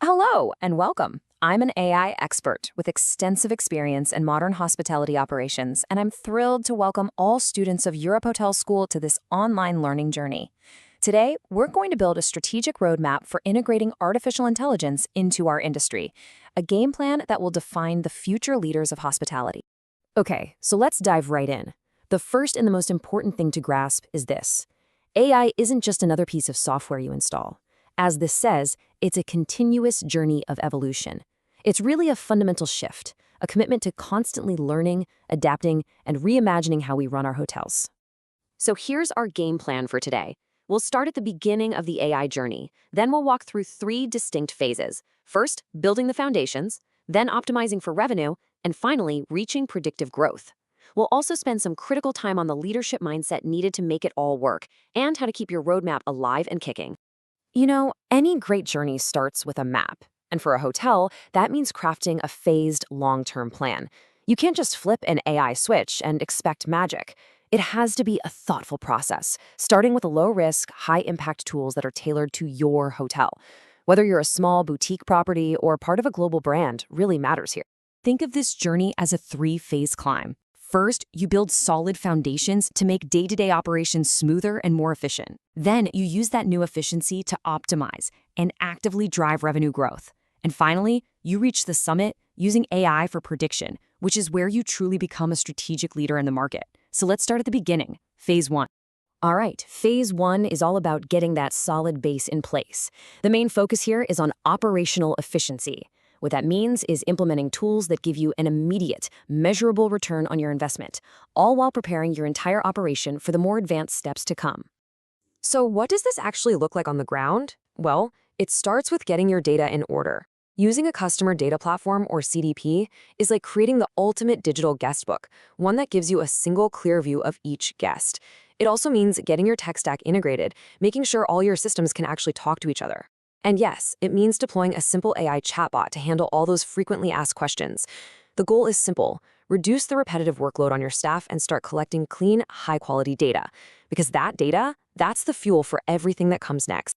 Hello and welcome. I'm an AI expert with extensive experience in modern hospitality operations, and I'm thrilled to welcome all students of Europe Hotel School to this online learning journey. Today, we're going to build a strategic roadmap for integrating artificial intelligence into our industry, a game plan that will define the future leaders of hospitality. Okay, so let's dive right in. The first and the most important thing to grasp is this. AI isn't just another piece of software you install. As this says, it's a continuous journey of evolution. It's really a fundamental shift, a commitment to constantly learning, adapting, and reimagining how we run our hotels. So here's our game plan for today. We'll start at the beginning of the AI journey. Then we'll walk through three distinct phases. First, building the foundations, then optimizing for revenue, and finally, reaching predictive growth. We'll also spend some critical time on the leadership mindset needed to make it all work, and how to keep your roadmap alive and kicking. You know, any great journey starts with a map. And for a hotel, that means crafting a phased long-term plan. You can't just flip an AI switch and expect magic. It has to be a thoughtful process, starting with low-risk, high-impact tools that are tailored to your hotel. Whether you're a small boutique property or part of a global brand really matters here. Think of this journey as a three-phase climb. First, you build solid foundations to make day-to-day operations smoother and more efficient. Then, you use that new efficiency to optimize and actively drive revenue growth. And finally, you reach the summit using AI for prediction, which is where you truly become a strategic leader in the market. So let's start at the beginning, phase one. All right, phase one is all about getting that solid base in place. The main focus here is on operational efficiency. What that means is implementing tools that give you an immediate, measurable return on your investment, all while preparing your entire operation for the more advanced steps to come. So what does this actually look like on the ground? Well, it starts with getting your data in order. Using a customer data platform, or CDP, is like creating the ultimate digital guest book, one that gives you a single clear view of each guest. It also means getting your tech stack integrated, making sure all your systems can actually talk to each other. And yes, it means deploying a simple AI chatbot to handle all those frequently asked questions. The goal is simple: reduce the repetitive workload on your staff and start collecting clean, high-quality data. Because that data, that's the fuel for everything that comes next.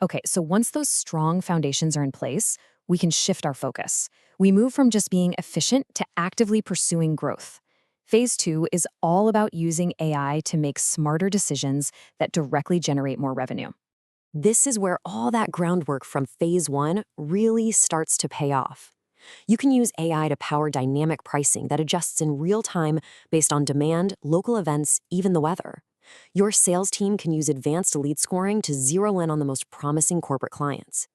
Okay, so once those strong foundations are in place, we can shift our focus. We move from just being efficient to actively pursuing growth. Phase two is all about using AI to make smarter decisions that directly generate more revenue. This is where all that groundwork from phase one really starts to pay off. You can use AI to power dynamic pricing that adjusts in real time based on demand, local events, even the weather. Your sales team can use advanced lead scoring to zero in on the most promising corporate clients.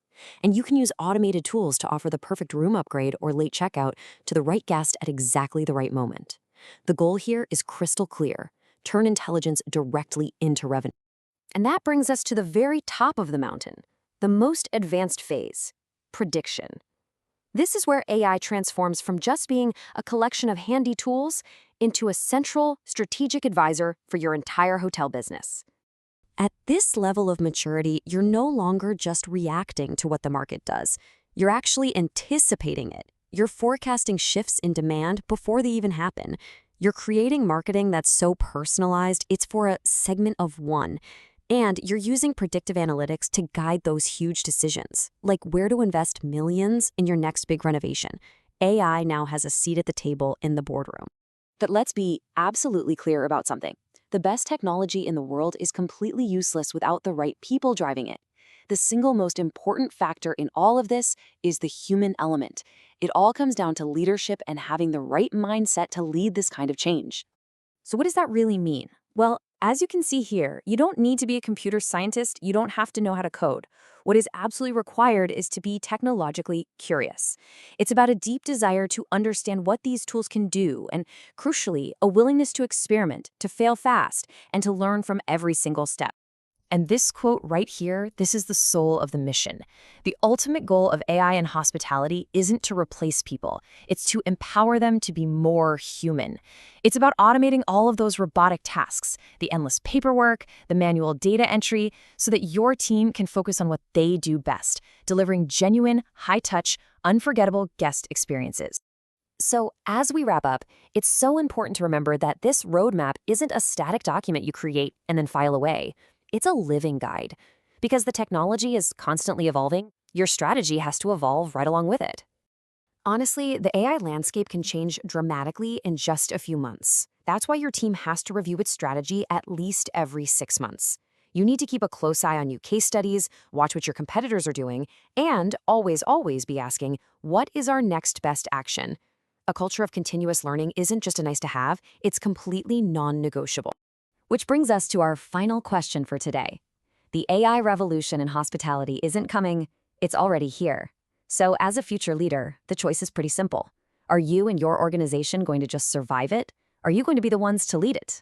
And you can use automated tools to offer the perfect room upgrade or late checkout to the right guest at exactly the right moment. The goal here is crystal clear: turn intelligence directly into revenue. And that brings us to the very top of the mountain, the most advanced phase, prediction. This is where AI transforms from just being a collection of handy tools into a central, strategic advisor for your entire hotel business. At this level of maturity, you're no longer just reacting to what the market does. You're actually anticipating it. You're forecasting shifts in demand before they even happen. You're creating marketing that's so personalized, it's for a segment of one. And you're using predictive analytics to guide those huge decisions, like where to invest millions in your next big renovation. AI now has a seat at the table in the boardroom. But let's be absolutely clear about something. The best technology in the world is completely useless without the right people driving it. The single most important factor in all of this is the human element. It all comes down to leadership and having the right mindset to lead this kind of change. So what does that really mean? Well, as you can see here, you don't need to be a computer scientist. You don't have to know how to code. What is absolutely required is to be technologically curious. It's about a deep desire to understand what these tools can do and, crucially, a willingness to experiment, to fail fast, and to learn from every single step. And this quote right here, this is the soul of the mission. The ultimate goal of AI in hospitality isn't to replace people. It's to empower them to be more human. It's about automating all of those robotic tasks, the endless paperwork, the manual data entry, so that your team can focus on what they do best, delivering genuine, high-touch, unforgettable guest experiences. So as we wrap up, it's so important to remember that this roadmap isn't a static document you create and then file away. It's a living guide. Because the technology is constantly evolving, Your strategy has to evolve right along with it. Honestly, the AI landscape can change dramatically in just a few months. That's why your team has to review its strategy at least every 6 months. You need to keep a close eye on new case studies, watch what your competitors are doing, and always be asking, what is our next best action? A culture of continuous learning isn't just a nice to have, it's completely non-negotiable. Which brings us to our final question for today. The AI revolution in hospitality isn't coming, it's already here. So as a future leader, the choice is pretty simple. Are you and your organization going to just survive it? Are you going to be the ones to lead it?